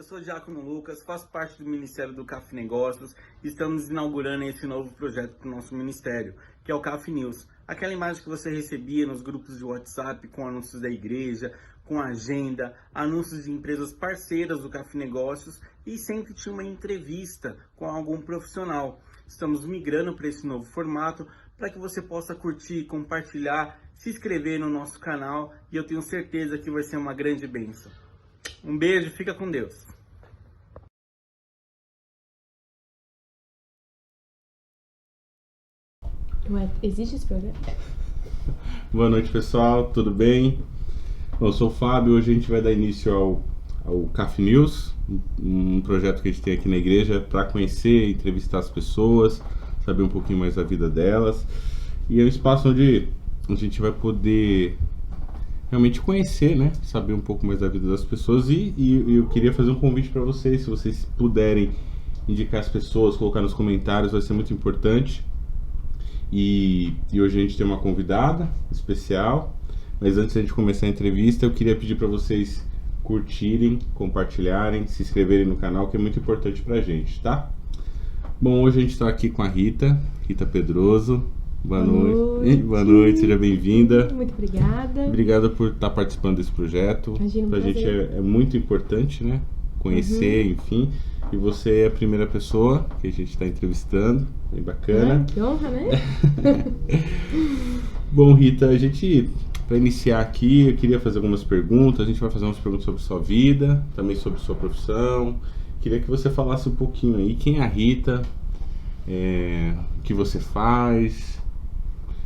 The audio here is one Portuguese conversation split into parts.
sou Giacomo Lucas, faço parte do Ministério do CAF Negócios e estamos inaugurando esse novo projeto para o nosso ministério, que é o CAF News. Aquela imagem que você recebia nos grupos de WhatsApp com anúncios da igreja, com agenda, anúncios de empresas parceiras do CAF Negócios e sempre tinha uma entrevista com algum profissional. Estamos migrando para esse novo formato para que você possa curtir, compartilhar, se inscrever no nosso canal e eu tenho certeza que vai ser uma grande bênção. Um beijo, fica com Deus. Existe esse programa? Boa noite, pessoal, tudo bem? Bom, eu sou o Fábio, hoje a gente vai dar início ao CAF News, um projeto que a gente tem aqui na igreja para conhecer, entrevistar as pessoas, saber um pouquinho mais da vida delas. E é um espaço onde a gente vai poder realmente conhecer, né? Saber um pouco mais da vida das pessoas e eu queria fazer um convite para vocês, se vocês puderem indicar as pessoas, colocar nos comentários, vai ser muito importante. E hoje a gente tem uma convidada especial, mas antes de a gente começar a entrevista, eu queria pedir para vocês curtirem, compartilharem, se inscreverem no canal, que é muito importante pra gente, tá? Bom, hoje a gente está aqui com a Rita Pedroso. Boa noite. Boa noite, seja bem-vinda. Muito obrigada. Obrigada por estar participando desse projeto. Imagina, pra gente é muito importante, né? Conhecer, enfim. E você é a primeira pessoa que a gente está entrevistando. Bem bacana. Que honra, né? Bom, Rita, para iniciar aqui, eu queria fazer algumas perguntas. A gente vai fazer umas perguntas sobre sua vida, também sobre sua profissão. Queria que você falasse um pouquinho aí. Quem é a Rita? O que você faz?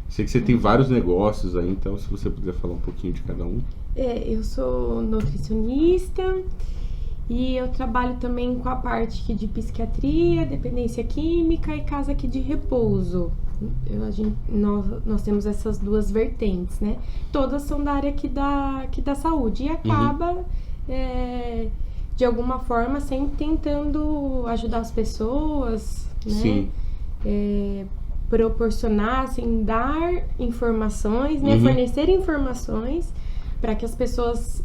Sei que você tem vários negócios aí, então se você puder falar um pouquinho de cada um. Eu sou nutricionista e eu trabalho também com a parte aqui de psiquiatria, dependência química e casa aqui de repouso. Nós temos essas duas vertentes, né? Todas são da área aqui da saúde e acaba, de alguma forma, sempre tentando ajudar as pessoas, né? Sim. Proporcionar, assim, dar informações, né? Fornecer informações para que as pessoas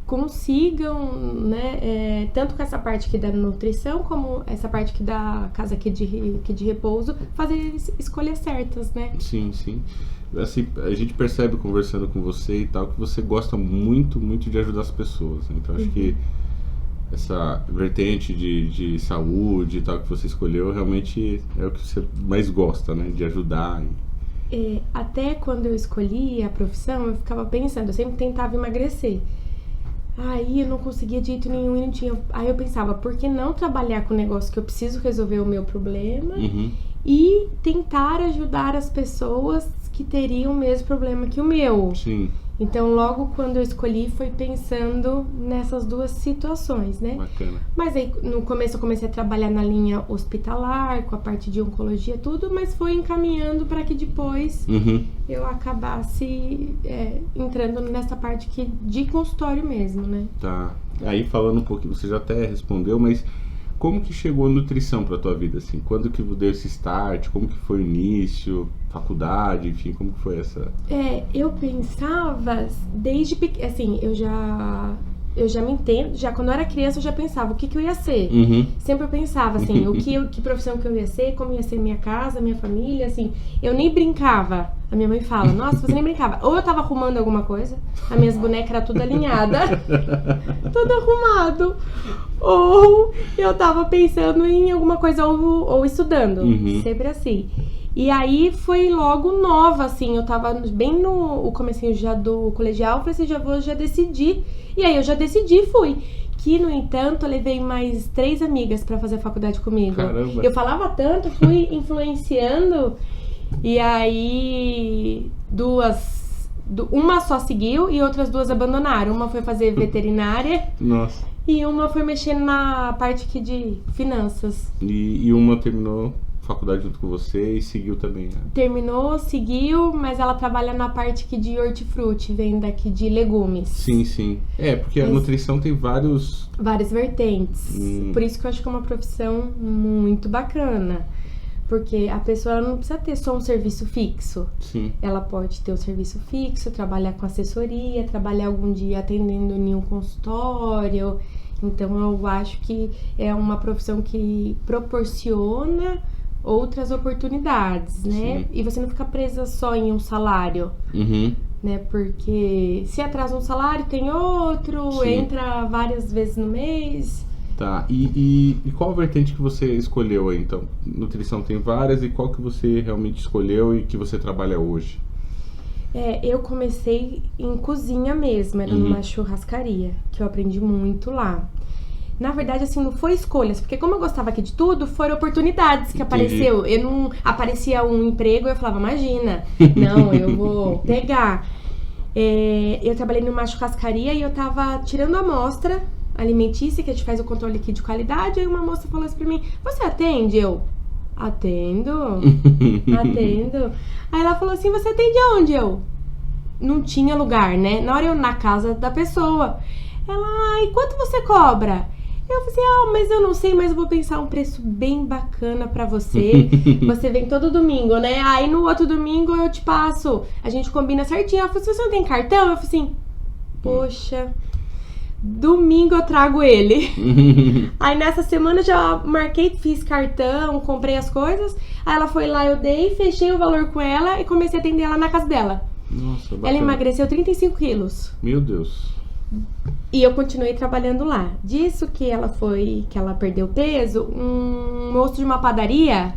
consigam, né? Tanto com essa parte aqui da nutrição, como essa parte aqui da casa aqui de repouso, fazer escolhas certas, né? Sim, sim. Assim, a gente percebe conversando com você e tal, que você gosta muito, muito de ajudar as pessoas, né? Então acho que essa vertente de saúde e tal que você escolheu realmente é o que você mais gosta, né? De ajudar. Até quando eu escolhi a profissão, eu ficava pensando, eu sempre tentava emagrecer. Aí eu não conseguia de jeito nenhum e não tinha. Aí eu pensava, por que não trabalhar com o negócio que eu preciso resolver o meu problema e tentar ajudar as pessoas que teriam o mesmo problema que o meu? Sim. Então, logo quando eu escolhi, foi pensando nessas duas situações, né? Bacana. Mas aí, no começo, eu comecei a trabalhar na linha hospitalar, com a parte de oncologia, tudo, mas foi encaminhando para que depois eu acabasse entrando nessa parte aqui de consultório mesmo, né? Tá. Aí, falando um pouquinho, você já até respondeu, mas como que chegou a nutrição pra tua vida, assim? Quando que deu esse start? Como que foi o início? Faculdade, enfim, como que foi essa? Eu pensava desde pequena, assim, eu já me entendo, já quando eu era criança eu já pensava o que eu ia ser. Sempre eu pensava assim, que profissão que eu ia ser, como ia ser minha casa, minha família, assim. Eu nem brincava. A minha mãe fala, nossa, você nem brincava. Ou eu tava arrumando alguma coisa, as minhas bonecas eram tudo alinhada, tudo arrumado. Ou eu tava pensando em alguma coisa ou estudando, sempre assim. E aí foi logo nova, assim, eu tava bem no comecinho já do colegial, falei assim, já decidi. E aí eu já decidi e fui. Que, no entanto, eu levei mais 3 amigas pra fazer a faculdade comigo. Caramba. Eu falava tanto, fui influenciando, e aí uma só seguiu e outras 2 abandonaram. Uma foi fazer veterinária. Nossa. E uma foi mexer na parte aqui de finanças. E uma terminou faculdade junto com você e seguiu também, né? Terminou, seguiu, mas ela trabalha na parte aqui de hortifruti, venda aqui de legumes. Sim, sim. Porque a nutrição tem várias vertentes. Por isso que eu acho que é uma profissão muito bacana. Porque a pessoa não precisa ter só um serviço fixo. Sim. Ela pode ter um serviço fixo, trabalhar com assessoria, trabalhar algum dia atendendo em um consultório. Então eu acho que é uma profissão que proporciona outras oportunidades, né? Sim. E você não fica presa só em um salário, né? Porque se atrasa um salário, tem outro, Sim. entra várias vezes no mês. Tá, e qual a vertente que você escolheu aí, então? Nutrição tem várias, e qual que você realmente escolheu e que você trabalha hoje? Eu comecei em cozinha mesmo, era numa churrascaria, que eu aprendi muito lá. Na verdade, assim, não foi escolhas, porque como eu gostava aqui de tudo, foram oportunidades que apareceu. Eu não aparecia um emprego e eu falava, imagina, não, eu vou pegar. Eu trabalhei numa churrascaria e eu tava tirando a amostra alimentícia, que a gente faz o controle aqui de qualidade, aí uma moça falou assim pra mim, você atende? Eu, atendo. Aí ela falou assim, você atende aonde? Eu, não tinha lugar, né? Na hora eu na casa da pessoa. Ela, e quanto você cobra? Eu falei assim, mas eu não sei, mas eu vou pensar um preço bem bacana pra você. Você vem todo domingo, né? Aí no outro domingo eu te passo. A gente combina certinho. Ela falou assim, você não tem cartão? Eu falei assim, poxa, domingo eu trago ele. Aí nessa semana eu já marquei, fiz cartão, comprei as coisas. Aí ela foi lá, eu dei, fechei o valor com ela e comecei a atender ela na casa dela. Nossa, bacana. Ela emagreceu 35 quilos. Meu Deus. E eu continuei trabalhando lá. Disso que ela perdeu peso, um moço de uma padaria,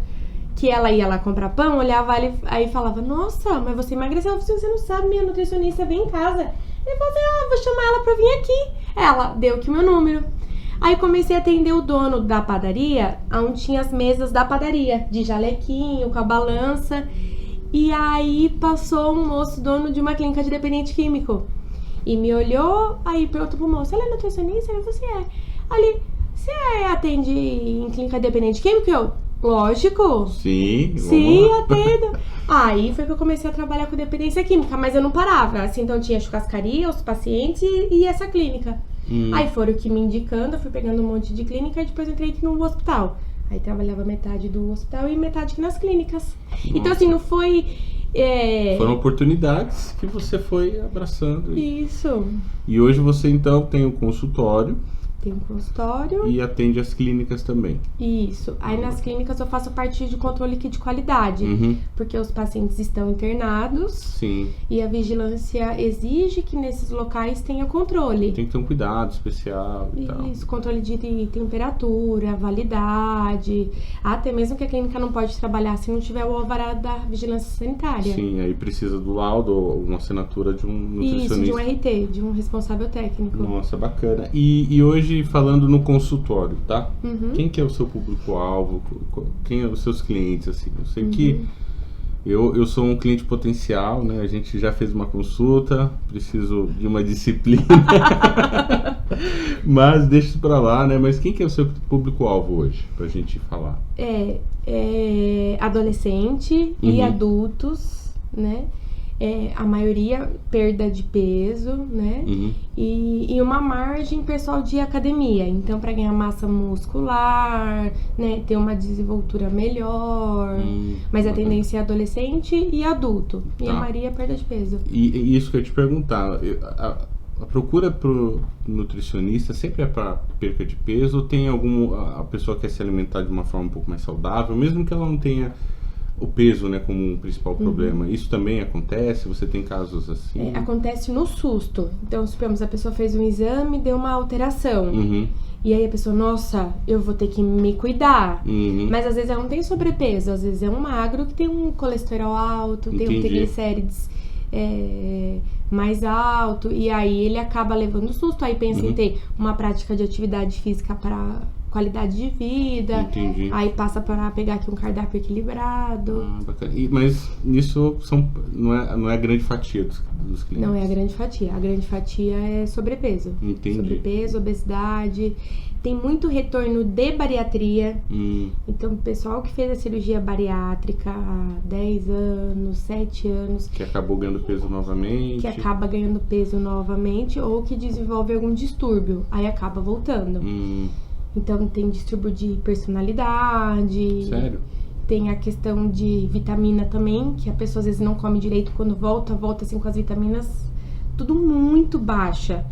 que ela ia lá comprar pão, olhava ele aí falava, nossa, mas você emagreceu. Eu falei, você não sabe, minha nutricionista vem em casa. Ele falou assim, vou chamar ela pra vir aqui. Ela deu aqui o meu número. Aí comecei a atender o dono da padaria, onde tinha as mesas da padaria, de jalequinho, com a balança. E aí passou um moço, dono de uma clínica de dependente químico. E me olhou, aí perguntou pro moço, ela é nutricionista? Ele falou assim, Ali, você atende em clínica dependente químico? Eu, lógico. Sim, atendo. Aí foi que eu comecei a trabalhar com dependência química, mas eu não parava. Assim, então tinha churrascaria, os pacientes e essa clínica. Aí foram que me indicando, eu fui pegando um monte de clínica e depois entrei aqui no hospital. Aí trabalhava metade do hospital e metade aqui nas clínicas. Nossa. Então assim, não foi... Foram oportunidades que você foi abraçando. Isso. E hoje você então tem um consultório. Tem um consultório. E atende as clínicas também. Isso. Aí nas clínicas eu faço parte de controle aqui de qualidade. Porque os pacientes estão internados. Sim. E a vigilância exige que nesses locais tenha controle. Tem que ter um cuidado especial e tal. Isso, controle de temperatura, validade. Até mesmo que a clínica não pode trabalhar se não tiver o alvará da vigilância sanitária. Sim, aí precisa do laudo ou uma assinatura de um nutricionista. Isso, de um RT, de um responsável técnico. Nossa, bacana. E hoje falando no consultório, tá? Quem que é o seu público-alvo? Quem é os seus clientes, assim? Eu sei que eu sou um cliente potencial, né? A gente já fez uma consulta, preciso de uma disciplina. Mas deixa isso pra lá, né? Mas quem que é o seu público-alvo hoje, pra gente falar? Adolescente e adultos, né? A maioria perda de peso, né? E uma margem pessoal de academia. Então, para ganhar massa muscular, né? Ter uma desenvoltura melhor. Mas a tendência é adolescente e adulto. E a maioria é perda de peso. E isso que eu ia te perguntar. A procura pro nutricionista sempre é para perca de peso? Ou tem a pessoa quer se alimentar de uma forma um pouco mais saudável, mesmo que ela não tenha o peso, né, como um principal problema? Isso também acontece? Você tem casos assim? Acontece no susto. Então, suponhamos, a pessoa fez um exame, deu uma alteração. E aí a pessoa, nossa, eu vou ter que me cuidar. Mas às vezes ela não tem sobrepeso, às vezes é um magro que tem um colesterol alto, tem um triglicérides mais alto, e aí ele acaba levando susto, aí pensa em ter uma prática de atividade física para qualidade de vida. Aí passa para pegar aqui um cardápio equilibrado. Bacana. Mas isso não é a grande fatia dos clientes? Não é a grande fatia. A grande fatia é sobrepeso. Sobrepeso, obesidade. Tem muito retorno de bariatria. Então, o pessoal que fez a cirurgia bariátrica há 10 anos, 7 anos... Que acabou ganhando peso novamente. Que acaba ganhando peso novamente, ou que desenvolve algum distúrbio. Aí acaba voltando. Então, tem distúrbio de personalidade. Sério? Tem a questão de vitamina também, que a pessoa às vezes não come direito, quando volta assim com as vitaminas tudo muito baixa.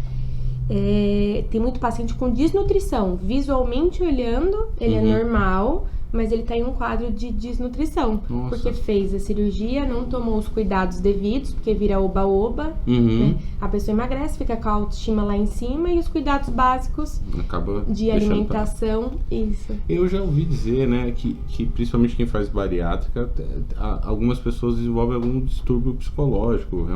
Tem muito paciente com desnutrição. Visualmente olhando, ele é normal, mas ele tá em um quadro de desnutrição. Nossa. Porque fez a cirurgia, não tomou os cuidados devidos, porque vira oba-oba, né? A pessoa emagrece, fica com a autoestima lá em cima e os cuidados básicos acaba de alimentação, isso. Eu já ouvi dizer, né, que principalmente quem faz bariátrica, algumas pessoas desenvolvem algum distúrbio psicológico,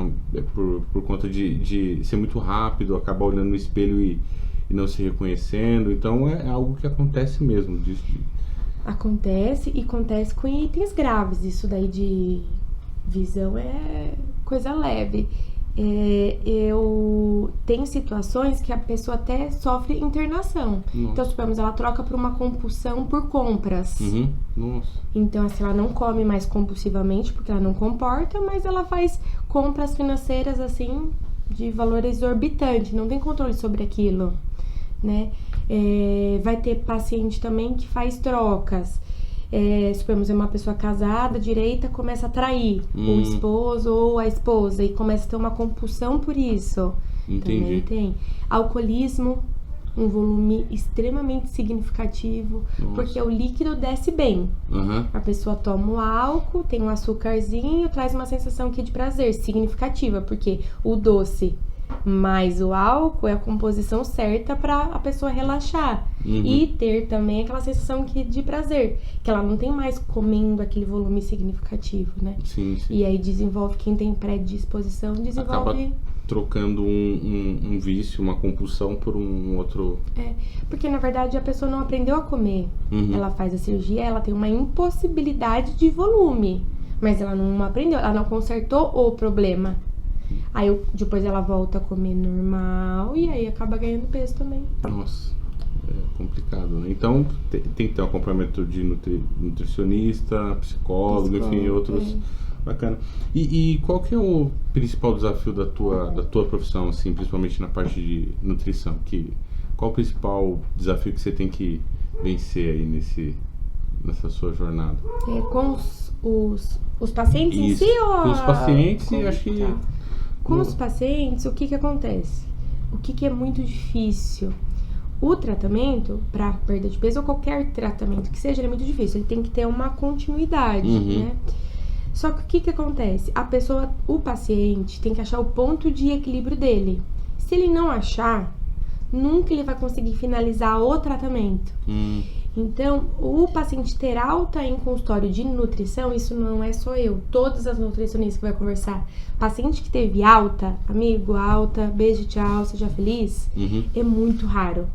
por conta de ser muito rápido, acabar olhando no espelho e não se reconhecendo. Então é algo que acontece mesmo. Acontece e acontece com itens graves. Isso daí de visão é coisa leve. Tem situações que a pessoa até sofre internação. Nossa. Então, supomos, ela troca por uma compulsão por compras. Nossa. Então, assim, ela não come mais compulsivamente porque ela não comporta, mas ela faz compras financeiras, assim, de valor exorbitante. Não tem controle sobre aquilo, né? Vai ter paciente também que faz trocas. Supomos, é uma pessoa casada, direita, começa a trair o esposo ou a esposa e começa a ter uma compulsão por isso. Entendi. Também tem. Alcoolismo, um volume extremamente significativo. Nossa. Porque o líquido desce bem. A pessoa toma o álcool, tem um açúcarzinho, traz uma sensação aqui de prazer significativa, porque o doce mais o álcool é a composição certa para a pessoa relaxar e ter também aquela sensação de prazer, que ela não tem mais comendo aquele volume significativo, né? Sim. E aí desenvolve, quem tem predisposição, desenvolve... Acaba trocando um vício, uma compulsão por um outro... porque na verdade a pessoa não aprendeu a comer. Ela faz a cirurgia, ela tem uma impossibilidade de volume, mas ela não aprendeu, ela não consertou o problema. Aí depois ela volta a comer normal e aí acaba ganhando peso também. Nossa, é complicado, né? Então tem que ter um acompanhamento de nutricionista, psicólogo, enfim, outros. Bacana. E qual que é o principal desafio da tua profissão, assim, principalmente na parte de nutrição? Qual o principal desafio que você tem que vencer aí nessa sua jornada? Com os pacientes em si ou... Com os pacientes, acho que... Com os pacientes, o que acontece? O que é muito difícil? O tratamento para perda de peso ou qualquer tratamento que seja, ele é muito difícil. Ele tem que ter uma continuidade, né? Só que o que acontece? O paciente tem que achar o ponto de equilíbrio dele. Se ele não achar, nunca ele vai conseguir finalizar o tratamento. Então, o paciente ter alta em consultório de nutrição, isso não é só eu, todas as nutricionistas que vai conversar. Paciente que teve alta, amigo, alta, beijo, tchau, seja feliz, é muito raro.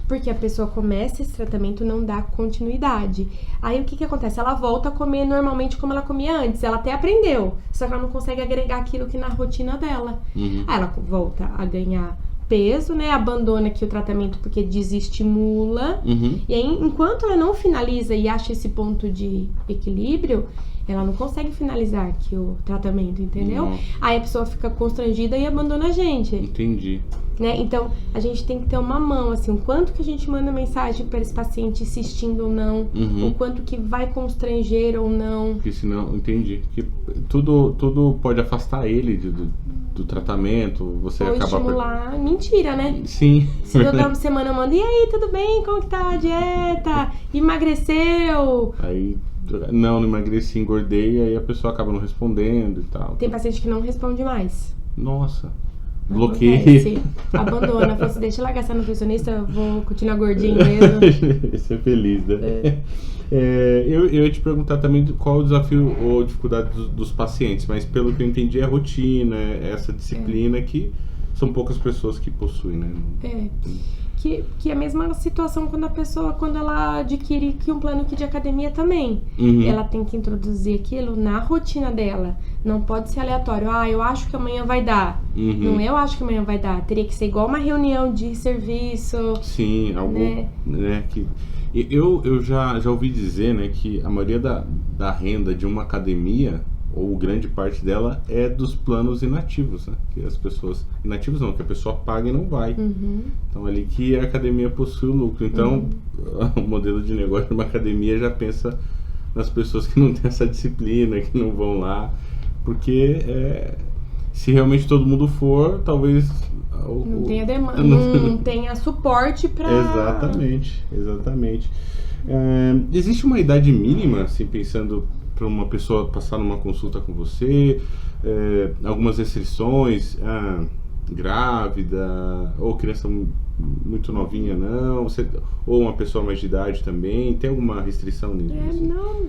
Porque a pessoa começa esse tratamento e não dá continuidade. Aí o que acontece? Ela volta a comer normalmente como ela comia antes, ela até aprendeu, só que ela não consegue agregar aquilo que na rotina dela. Aí ela volta a ganhar peso, né? Abandona aqui o tratamento porque desestimula. E aí, enquanto ela não finaliza e acha esse ponto de equilíbrio, ela não consegue finalizar aqui o tratamento, entendeu? Aí a pessoa fica constrangida e abandona a gente. Entendi. Né? Então, a gente tem que ter uma mão, assim, o quanto que a gente manda mensagem para esse paciente insistindo ou não, o quanto que vai constranger ou não. Porque senão, entendi. Que tudo pode afastar ele do tratamento, você ou acaba... estimular, mentira, né? Sim. Se toda uma semana eu mando, e aí, tudo bem? Como que tá a dieta? Emagreceu? Aí, não emagreci, engordei, aí a pessoa acaba não respondendo e tal. Tem paciente que não responde mais. Nossa. Bloqueia. Abandona. Fala assim, deixa eu largar essa nutricionista, eu vou continuar gordinho mesmo. Esse é feliz, né? Eu ia te perguntar também qual o desafio ou dificuldade dos pacientes, mas pelo que eu entendi é a rotina, essa disciplina que são poucas pessoas que possuem, né? Que é a mesma situação quando ela adquire um plano de academia também. Ela tem que introduzir aquilo na rotina dela. Não pode ser aleatório. Eu acho que amanhã vai dar. Não eu acho que amanhã vai dar. Teria que ser igual uma reunião de serviço. Sim, algo, né, que... Eu já ouvi dizer, né, que a maioria da renda de uma academia, ou grande parte dela, é dos planos inativos, né? Que as pessoas... Inativos não, que a pessoa paga e não vai. Então, ali que a academia possui o lucro. Então, o modelo de negócio de uma academia já pensa nas pessoas que não têm essa disciplina, que não vão lá. Porque se realmente todo mundo for, talvez... Não tenha demanda, não tenha suporte para... Exatamente. Existe uma idade mínima, assim, pensando para uma pessoa passar numa consulta com você? Algumas restrições, grávida, ou criança muito novinha, não? Ou uma pessoa mais de idade também? Tem alguma restrição nisso? Não.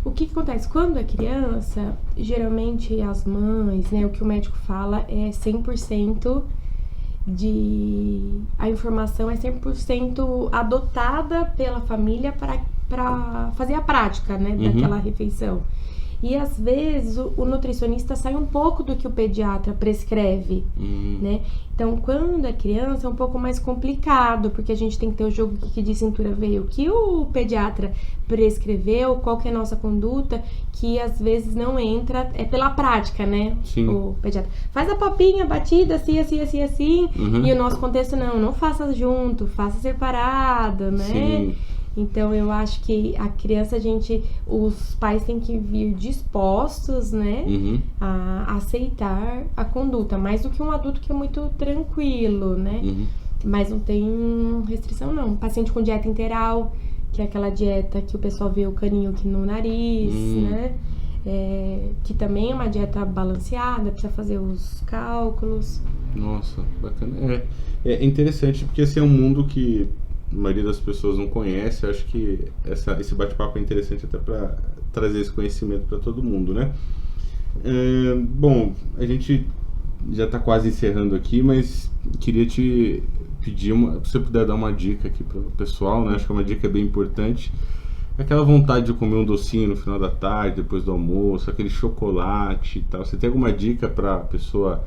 O que acontece? Quando é criança, geralmente as mães, né, o que o médico fala é 100% a informação é 100% adotada pela família para fazer a prática, né, daquela refeição. E às vezes o nutricionista sai um pouco do que o pediatra prescreve, né? Então, quando é criança é um pouco mais complicado, porque a gente tem que ter o jogo que de cintura veio. O que o pediatra prescreveu, qual que é a nossa conduta, que às vezes não entra, é pela prática, né? Sim. O pediatra faz a papinha batida assim, e o nosso contexto não faça junto, faça separado, né? Sim. Então, eu acho que a criança, os pais têm que vir dispostos, né, a aceitar a conduta, mais do que um adulto que é muito tranquilo, né, mas não tem restrição, não. Paciente com dieta interal, que é aquela dieta que o pessoal vê o caninho aqui no nariz, né, que também é uma dieta balanceada, precisa fazer os cálculos. Nossa, bacana. É interessante, porque esse é um mundo que a maioria das pessoas não conhece. Eu acho que esse bate-papo é interessante até para trazer esse conhecimento para todo mundo, né? Bom, a gente já está quase encerrando aqui, mas queria te pedir, se você puder dar uma dica aqui para o pessoal, né? Acho que é uma dica bem importante. Aquela vontade de comer um docinho no final da tarde, depois do almoço, aquele chocolate e tal. Você tem alguma dica para a pessoa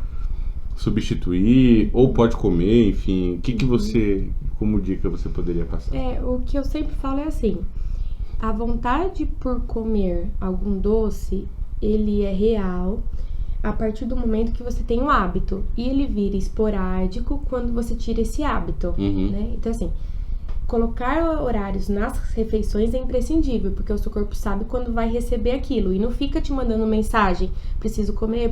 substituir, ou pode comer, enfim? O que você... Como dica você poderia passar? O que eu sempre falo é assim, a vontade por comer algum doce, ele é real a partir do momento que você tem um hábito. E ele vira esporádico quando você tira esse hábito, né? Então, assim, colocar horários nas refeições é imprescindível, porque o seu corpo sabe quando vai receber aquilo. E não fica te mandando mensagem, preciso comer,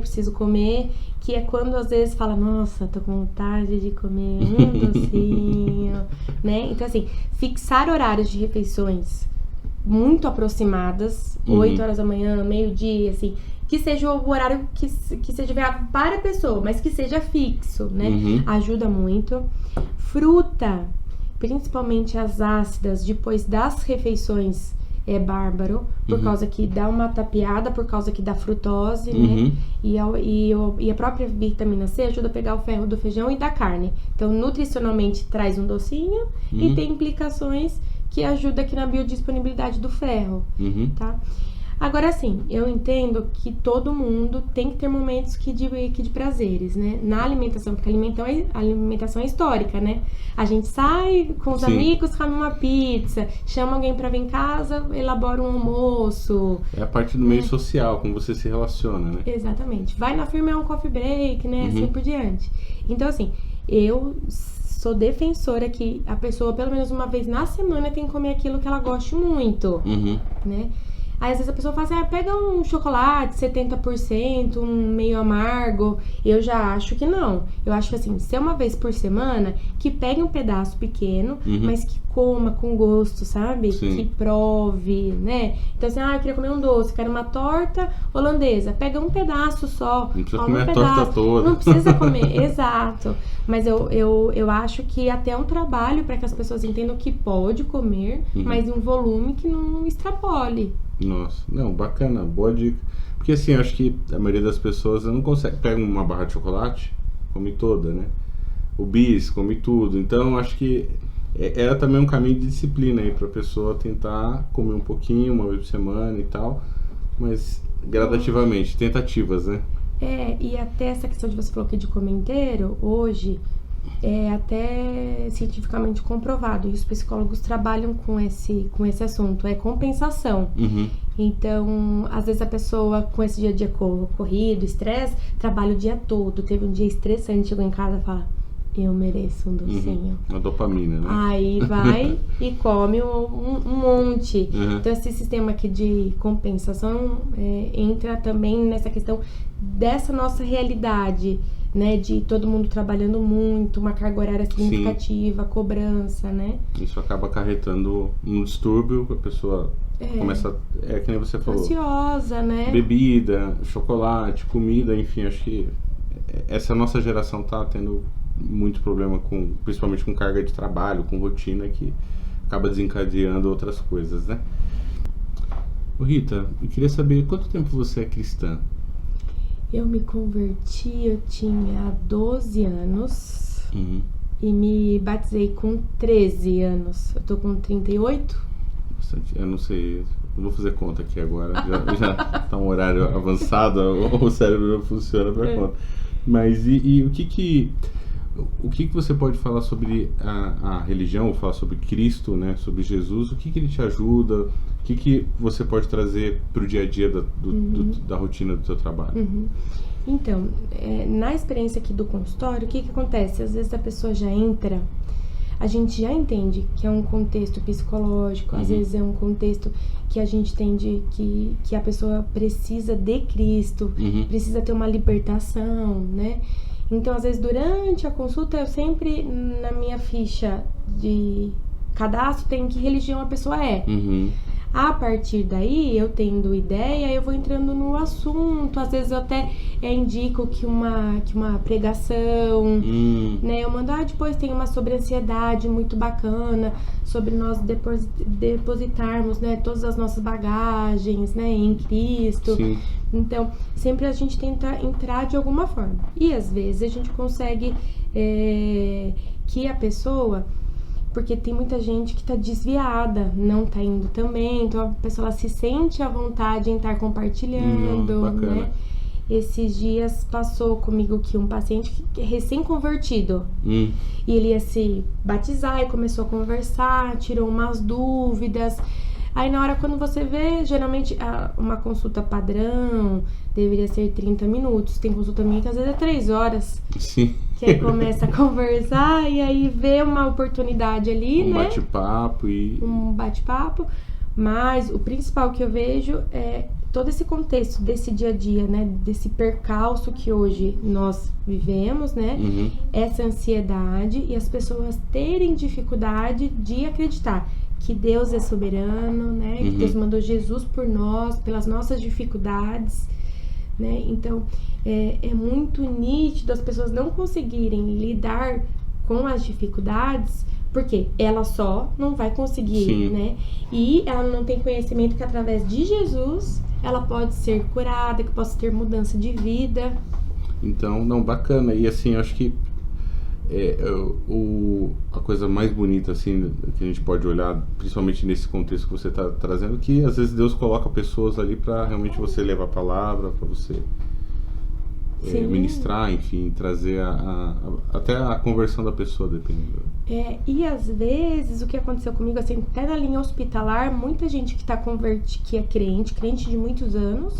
que é quando às vezes fala, nossa, tô com vontade de comer um docinho, né? Então, assim, fixar horários de refeições muito aproximadas, 8 horas da manhã, meio-dia, assim, que seja o horário que seja viável para a pessoa, mas que seja fixo, né? Ajuda muito. Fruta, principalmente as ácidas, depois das refeições, é bárbaro, por causa que dá uma tapeada, por causa que dá frutose, né? E a própria vitamina C ajuda a pegar o ferro do feijão e da carne. Então, nutricionalmente, traz um docinho e tem implicações que ajudam aqui na biodisponibilidade do ferro, tá? Agora, assim, eu entendo que todo mundo tem que ter momentos de prazeres, né? Na alimentação, porque a alimentação é histórica, né? A gente sai com os amigos, come uma pizza, chama alguém pra vir em casa, elabora um almoço. É a parte do meio social, como você se relaciona, né? Exatamente. Vai na firma, é um coffee break, né? Assim por diante. Então, assim, eu sou defensora que a pessoa, pelo menos uma vez na semana, tem que comer aquilo que ela goste muito, né? Aí, às vezes, a pessoa fala assim, pega um chocolate 70%, um meio amargo. Eu já acho que não. Eu acho que, assim, se é uma vez por semana, que pegue um pedaço pequeno, mas que coma com gosto, sabe? Sim. Que prove, né? Então, assim, eu queria comer um doce, quero uma torta holandesa. Pega um pedaço só. Não precisa comer a torta toda. Não precisa comer, exato. Mas eu acho que até é um trabalho para que as pessoas entendam que pode comer, mas em um volume que não extrapole. Nossa, não, bacana, boa dica. Porque assim, eu acho que a maioria das pessoas não consegue. Pega uma barra de chocolate, come toda, né? O bis, come tudo. Então, acho que era também um caminho de disciplina aí pra pessoa tentar comer um pouquinho, uma vez por semana e tal. Mas gradativamente, tentativas, né? E até essa questão de você falou que de comer inteiro, hoje é até cientificamente comprovado, e os psicólogos trabalham com esse assunto, é compensação. Então, às vezes a pessoa com esse dia a dia corrido, estresse, trabalha o dia todo, teve um dia estressante, chegou em casa e fala, eu mereço um docinho. A dopamina, né? Aí vai e come um monte. Então esse sistema aqui de compensação entra também nessa questão dessa nossa realidade, né? De todo mundo trabalhando muito, uma carga horária significativa, cobrança, né? Isso acaba acarretando um distúrbio, a pessoa começa, que nem você falou, ansiosa, né? Bebida, chocolate, comida, enfim, acho que essa nossa geração tá tendo muito problema principalmente com carga de trabalho, com rotina, que acaba desencadeando outras coisas, né? Ô Rita, eu queria saber quanto tempo você é cristã? Eu me converti, eu tinha 12 anos e me batizei com 13 anos. Eu tô com 38. Eu não sei, não vou fazer conta aqui agora, já tá um horário avançado, o cérebro não funciona pra conta. Mas e o que você pode falar sobre a religião, ou falar sobre Cristo, né, sobre Jesus? O que ele te ajuda? O que você pode trazer para o dia a dia da rotina do seu trabalho? Então, na experiência aqui do consultório, o que acontece? Às vezes a pessoa já entra, a gente já entende que é um contexto psicológico, às vezes é um contexto que a gente entende que a pessoa precisa de Cristo, precisa ter uma libertação, né? Então, às vezes, durante a consulta, eu sempre, na minha ficha de cadastro, tem que religião a pessoa é. A partir daí, eu tendo ideia, eu vou entrando no assunto. Às vezes, eu até indico que uma pregação, né? Eu mando, depois tem uma sobre ansiedade muito bacana, sobre nós depositarmos, né, todas as nossas bagagens, né, em Cristo. Sim. Então, sempre a gente tenta entrar de alguma forma. E às vezes a gente consegue que a pessoa, porque tem muita gente que tá desviada, não tá indo também, então a pessoa ela se sente à vontade em estar compartilhando, né? Esses dias passou comigo que um paciente que é recém-convertido, e ele ia se batizar e começou a conversar, tirou umas dúvidas. Aí na hora quando você vê, geralmente uma consulta padrão deveria ser 30 minutos. Tem consulta minha que às vezes é 3 horas. Sim. Que aí começa a conversar e aí vê uma oportunidade ali, né? Um bate-papo. Mas o principal que eu vejo é todo esse contexto desse dia a dia, né? Desse percalço que hoje nós vivemos, né? Essa ansiedade e as pessoas terem dificuldade de acreditar que Deus é soberano, né? Que Deus mandou Jesus por nós, pelas nossas dificuldades, né? Então, é muito nítido as pessoas não conseguirem lidar com as dificuldades, porque ela só não vai conseguir, né? E ela não tem conhecimento que através de Jesus ela pode ser curada, que possa ter mudança de vida. Então, não, bacana. E assim, eu acho que a coisa mais bonita assim que a gente pode olhar, principalmente nesse contexto que você está trazendo, que às vezes Deus coloca pessoas ali para realmente você levar a palavra, para você ministrar, enfim, trazer até a conversão da pessoa, dependendo. E às vezes o que aconteceu comigo, assim, até na linha hospitalar, muita gente que que é crente de muitos anos,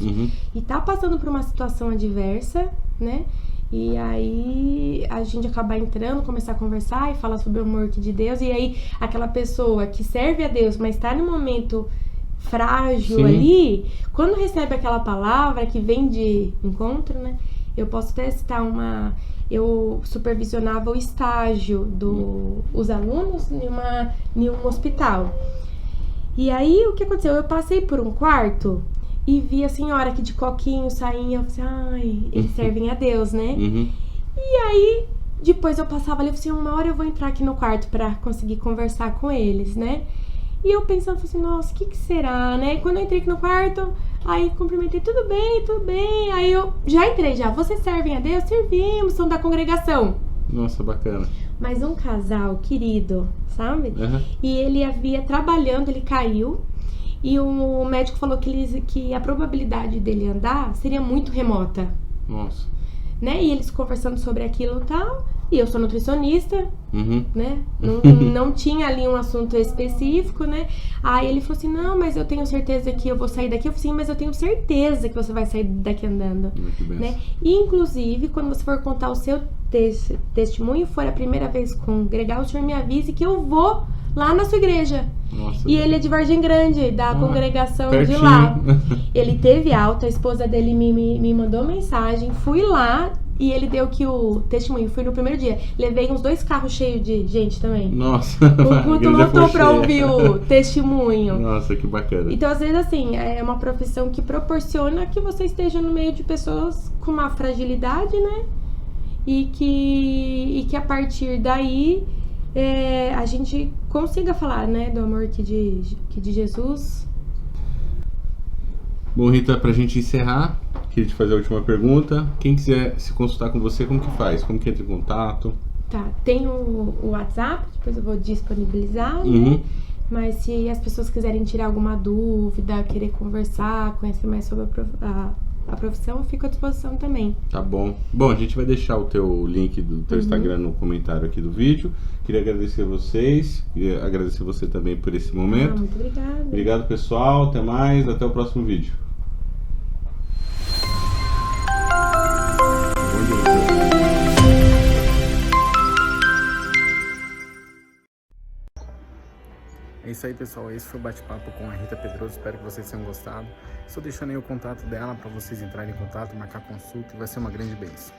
e tá passando por uma situação adversa, né? E aí a gente acaba entrando, começar a conversar e falar sobre o amor de Deus. E aí aquela pessoa que serve a Deus, mas está num momento frágil ali, quando recebe aquela palavra que vem de encontro, né? Eu posso até citar eu supervisionava o estágio dos alunos em um hospital. E aí o que aconteceu? Eu passei por um quarto e vi a senhora que de coquinho, sainha, eu falei, ai, eles servem a Deus, né? E aí, depois eu passava ali, eu falei, uma hora eu vou entrar aqui no quarto pra conseguir conversar com eles, né? E eu pensando, assim, nossa, o que será, né? E quando eu entrei aqui no quarto, aí cumprimentei, tudo bem. Aí eu já entrei, vocês servem a Deus? Servimos, são da congregação. Nossa, bacana. Mas um casal querido, sabe? E ele havia trabalhando, ele caiu. E o médico falou que a probabilidade dele andar seria muito remota. Nossa. Né? E eles conversando sobre aquilo e tal. E eu sou nutricionista, né? Não tinha ali um assunto específico, né? Aí ele falou assim, não, mas eu tenho certeza que eu vou sair daqui. Eu falei assim, mas eu tenho certeza que você vai sair daqui andando, né? E, inclusive, quando você for contar o seu testemunho, for a primeira vez congregar, o senhor me avise que eu vou lá na sua igreja. Nossa, e ele é de Vargem Grande, da congregação pertinho. de lá. Ele teve alta, a esposa dele me mandou mensagem, fui lá e ele deu que o testemunho. Fui no primeiro dia. Levei uns 2 carros cheios de gente também. Nossa, o culto lotou pra ouvir o testemunho. Nossa, que bacana. Então, às vezes, assim, é uma profissão que proporciona que você esteja no meio de pessoas com uma fragilidade, né? E que a partir daí a gente consiga falar, né, do amor que de Jesus. Bom, Rita, pra gente encerrar, queria te fazer a última pergunta. Quem quiser se consultar com você, como que faz? Como que entra em contato? Tá, tem o WhatsApp, depois eu vou disponibilizar, né? Mas se as pessoas quiserem tirar alguma dúvida, querer conversar, conhecer mais sobre a profissão, eu fico à disposição também. Tá bom. Bom, a gente vai deixar o teu link do teu Instagram no comentário aqui do vídeo. Queria agradecer vocês, queria agradecer você também por esse momento. Muito obrigada. Obrigado, pessoal. Até mais. Até o próximo vídeo. É isso aí, pessoal. Esse foi o bate-papo com a Rita Pedroso. Espero que vocês tenham gostado. Estou deixando aí o contato dela para vocês entrarem em contato, marcar consulta, e vai ser uma grande bênção.